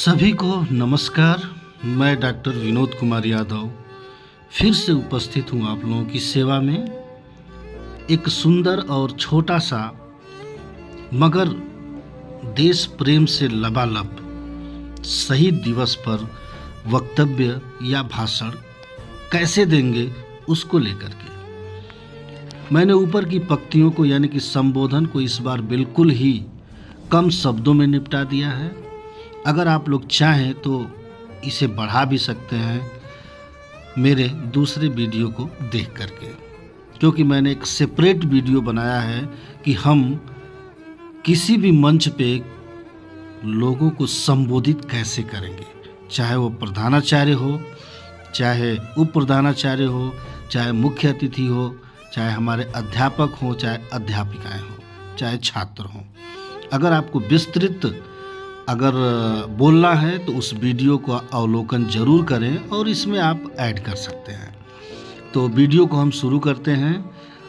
सभी को नमस्कार। मैं डॉक्टर विनोद कुमार यादव फिर से उपस्थित हूँ आप लोगों की सेवा में एक सुंदर और छोटा सा मगर देश प्रेम से लबालब शहीद दिवस पर वक्तव्य या भाषण कैसे देंगे उसको लेकर के मैंने ऊपर की पंक्तियों को यानी कि संबोधन को इस बार बिल्कुल ही कम शब्दों में निपटा दिया है। अगर आप लोग चाहें तो इसे बढ़ा भी सकते हैं मेरे दूसरे वीडियो को देख करके, क्योंकि मैंने एक सेपरेट वीडियो बनाया है कि हम किसी भी मंच पे लोगों को संबोधित कैसे करेंगे, चाहे वो प्रधानाचार्य हो, चाहे उप प्रधानाचार्य हो, चाहे मुख्य अतिथि हो, चाहे हमारे अध्यापक हों, चाहे अध्यापिकाएं हों, चाहे छात्र हों। अगर आपको विस्तृत अगर बोलना है तो उस वीडियो को अवलोकन जरूर करें और इसमें आप ऐड कर सकते हैं। तो वीडियो को हम शुरू करते हैं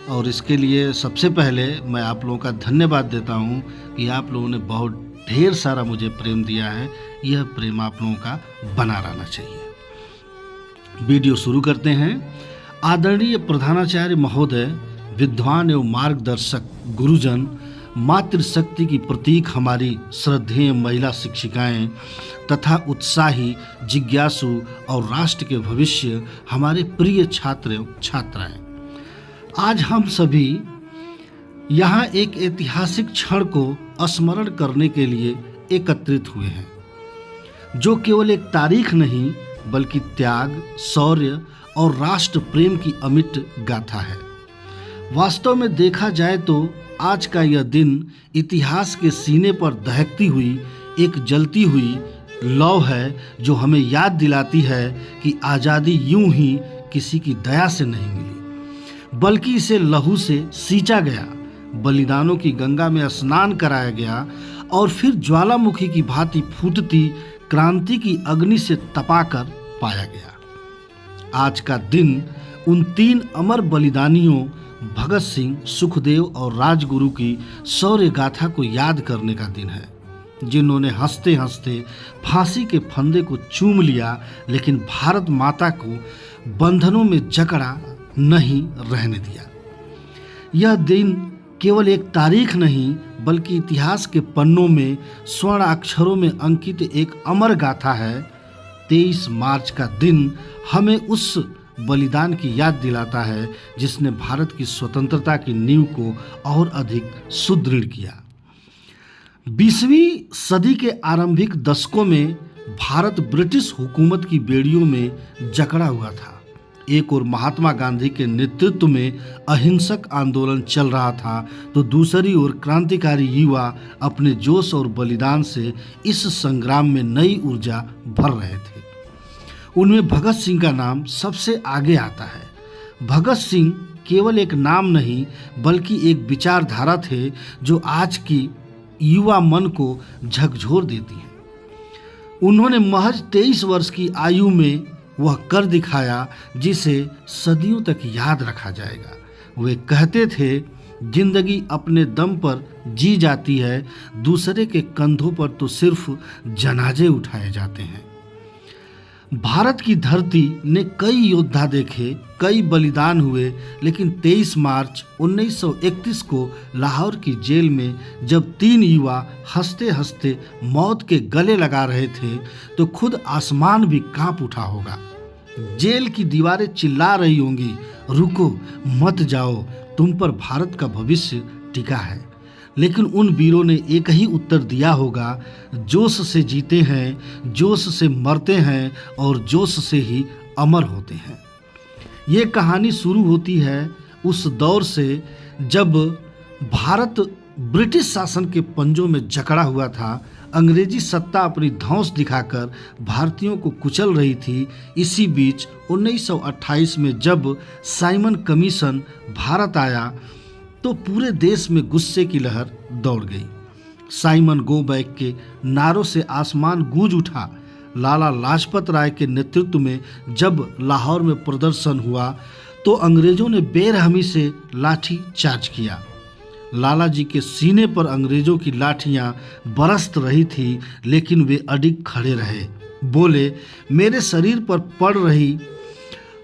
और इसके लिए सबसे पहले मैं आप लोगों का धन्यवाद देता हूं कि आप लोगों ने बहुत ढेर सारा मुझे प्रेम दिया है। यह प्रेम आप लोगों का बना रहना चाहिए। वीडियो शुरू करते हैं। आदरणीय प्रधानाचार्य महोदय, विद्वान एवं मार्गदर्शक गुरुजन, मातृशक्ति की प्रतीक हमारी श्रद्धेय महिला शिक्षिकाएं तथा उत्साही, जिज्ञासु और राष्ट्र के भविष्य हमारे प्रिय छात्र एवं छात्राएं, आज हम सभी यहाँ एक ऐतिहासिक क्षण को स्मरण करने के लिए एकत्रित हुए हैं, जो केवल एक तारीख नहीं बल्कि त्याग, शौर्य और राष्ट्र प्रेम की अमिट गाथा है। वास्तव में देखा जाए तो आज का यह दिन इतिहास के सीने पर दहकती हुई एक जलती हुई लौ है, जो हमें याद दिलाती है कि आज़ादी यूं ही किसी की दया से नहीं मिली, बल्कि इसे लहू से सींचा गया, बलिदानों की गंगा में स्नान कराया गया और फिर ज्वालामुखी की भांति फूटती क्रांति की अग्नि से तपाकर पाया गया। आज का दिन उन 3 अमर बलिदानियों भगत सिंह, सुखदेव और राजगुरु की शौर्य गाथा को याद करने का दिन है, जिन्होंने हंसते हंसते फांसी के फंदे को चूम लिया, लेकिन भारत माता को बंधनों में जकड़ा नहीं रहने दिया। यह दिन केवल एक तारीख नहीं बल्कि इतिहास के पन्नों में स्वर्ण अक्षरों में अंकित एक अमर गाथा है। 23 मार्च का दिन हमें उस बलिदान की याद दिलाता है जिसने भारत की स्वतंत्रता की नींव को और अधिक सुदृढ़ किया। 20वीं सदी के आरंभिक दशकों में भारत ब्रिटिश हुकूमत की बेड़ियों में जकड़ा हुआ था। एक ओर महात्मा गांधी के नेतृत्व में अहिंसक आंदोलन चल रहा था, तो दूसरी ओर क्रांतिकारी युवा अपने जोश और बलिदान से इस संग्राम में नई ऊर्जा भर रहे थे। उनमें भगत सिंह का नाम सबसे आगे आता है। भगत सिंह केवल एक नाम नहीं बल्कि एक विचारधारा थे जो आज की युवा मन को झकझोर देती है। उन्होंने महज 23 वर्ष की आयु में वह कर दिखाया जिसे सदियों तक याद रखा जाएगा। वे कहते थे, जिंदगी अपने दम पर जी जाती है, दूसरे के कंधों पर तो सिर्फ जनाजे उठाए जाते हैं। भारत की धरती ने कई योद्धा देखे, कई बलिदान हुए, लेकिन 23 मार्च 1931 को लाहौर की जेल में जब 3 युवा हंसते हंसते मौत के गले लगा रहे थे तो खुद आसमान भी कांप उठा होगा। जेल की दीवारें चिल्ला रही होंगी, रुको मत जाओ, तुम पर भारत का भविष्य टिका है। लेकिन उन वीरों ने एक ही उत्तर दिया होगा, जोश से जीते हैं, जोश से मरते हैं और जोश से ही अमर होते हैं। ये कहानी शुरू होती है उस दौर से जब भारत ब्रिटिश शासन के पंजों में जकड़ा हुआ था। अंग्रेजी सत्ता अपनी धौंस दिखाकर भारतीयों को कुचल रही थी। इसी बीच 1928 में जब साइमन कमीशन भारत आया तो पूरे देश में गुस्से की लहर दौड़ गई। साइमन गो बैक के नारों से आसमान गूंज उठा। लाला लाजपत राय के नेतृत्व में जब लाहौर में प्रदर्शन हुआ तो अंग्रेजों ने बेरहमी से लाठी चार्ज किया। लाला जी के सीने पर अंग्रेजों की लाठियां बरस रही थी, लेकिन वे अडिग खड़े रहे। बोले, मेरे शरीर पर पड़ रही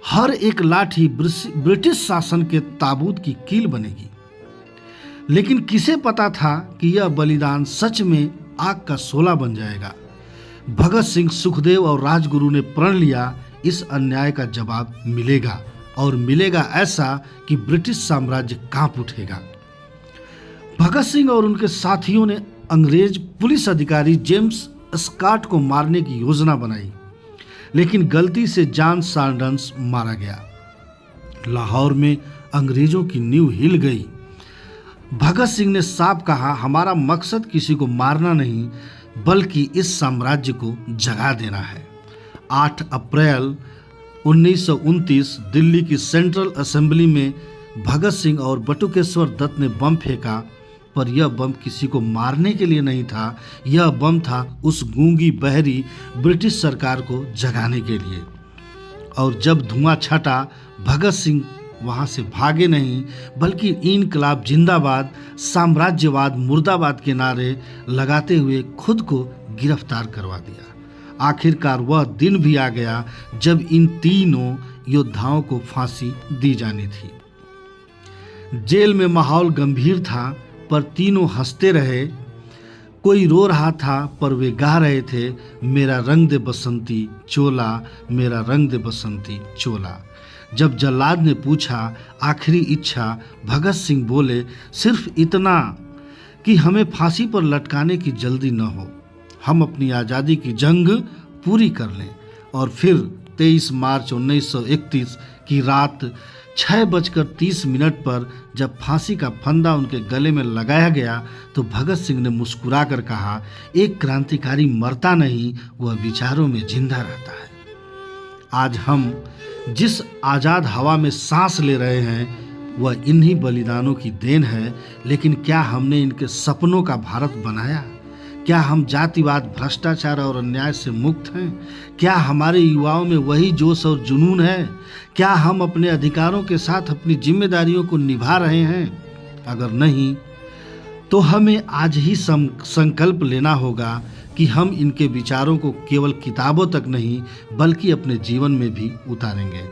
हर एक लाठी ब्रिटिश शासन के ताबूत की कील बनेगी। लेकिन किसे पता था कि यह बलिदान सच में आग का शोला बन जाएगा। भगत सिंह, सुखदेव और राजगुरु ने प्रण लिया, इस अन्याय का जवाब मिलेगा, और मिलेगा ऐसा कि ब्रिटिश साम्राज्य कांप उठेगा। भगत सिंह और उनके साथियों ने अंग्रेज पुलिस अधिकारी जेम्स स्कॉट को मारने की योजना बनाई, लेकिन गलती से जॉन सैंडर्स मारा गया। लाहौर में अंग्रेजों की नींव हिल गई। भगत सिंह ने साफ कहा, हमारा मकसद किसी को मारना नहीं, बल्कि इस साम्राज्य को जगा देना है। 8 अप्रैल 1929 दिल्ली की सेंट्रल असेंबली में भगत सिंह और बटुकेश्वर दत्त ने बम फेंका, पर यह बम किसी को मारने के लिए नहीं था। यह बम था उस गूंगी बहरी ब्रिटिश सरकार को जगाने के लिए। और जब धुआं छटा, भगत सिंह वहां से भागे नहीं, बल्कि इनकलाब जिंदाबाद, साम्राज्यवाद मुर्दाबाद के नारे लगाते हुए खुद को गिरफ्तार करवा दिया। आखिरकार वह दिन भी आ गया जब इन तीनों योद्धाओं को फांसी दी जानी थी। जेल में माहौल गंभीर था, पर तीनों हंसते रहे। कोई रो रहा था, पर वे गा रहे थे, मेरा रंग दे बसंती चोला, मेरा रंग दे बसंती चोला। जब जल्लाद ने पूछा आखिरी इच्छा, भगत सिंह बोले, सिर्फ इतना कि हमें फांसी पर लटकाने की जल्दी न हो, हम अपनी आज़ादी की जंग पूरी कर लें। और फिर 23 मार्च 1931 की रात 6:30 पर जब फांसी का फंदा उनके गले में लगाया गया, तो भगत सिंह ने मुस्कुराकर कहा, एक क्रांतिकारी मरता नहीं, वह विचारों में जिंदा रहता है। आज हम जिस आज़ाद हवा में सांस ले रहे हैं, वह इन्हीं बलिदानों की देन है। लेकिन क्या हमने इनके सपनों का भारत बनाया? क्या हम जातिवाद, भ्रष्टाचार और अन्याय से मुक्त हैं? क्या हमारे युवाओं में वही जोश और जुनून है? क्या हम अपने अधिकारों के साथ अपनी जिम्मेदारियों को निभा रहे हैं? अगर नहीं, तो हमें आज ही संकल्प लेना होगा कि हम इनके विचारों को केवल किताबों तक नहीं, बल्कि अपने जीवन में भी उतारेंगे।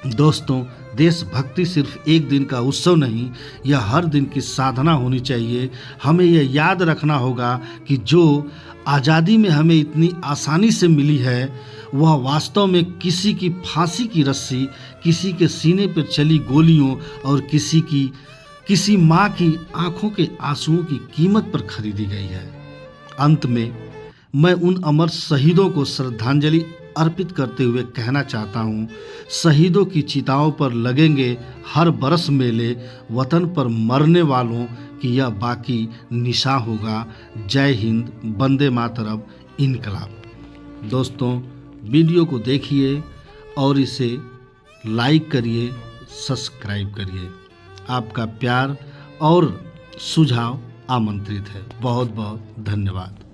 दोस्तों, देशभक्ति सिर्फ एक दिन का उत्सव नहीं, यह हर दिन की साधना होनी चाहिए। हमें यह याद रखना होगा कि जो आज़ादी में हमें इतनी आसानी से मिली है, वह वास्तव में किसी की फांसी की रस्सी, किसी के सीने पर चली गोलियों और किसी माँ की आंखों के आंसुओं की कीमत पर खरीदी गई है। अंत में मैं उन अमर शहीदों को श्रद्धांजलि अर्पित करते हुए कहना चाहता हूँ, शहीदों की चिताओं पर लगेंगे हर बरस मेले, वतन पर मरने वालों की यह बाकी निशा होगा। जय हिंद, वंदे मातरम, इनकलाब। दोस्तों, वीडियो को देखिए और इसे लाइक करिए, सब्सक्राइब करिए। आपका प्यार और सुझाव आमंत्रित है। बहुत बहुत धन्यवाद।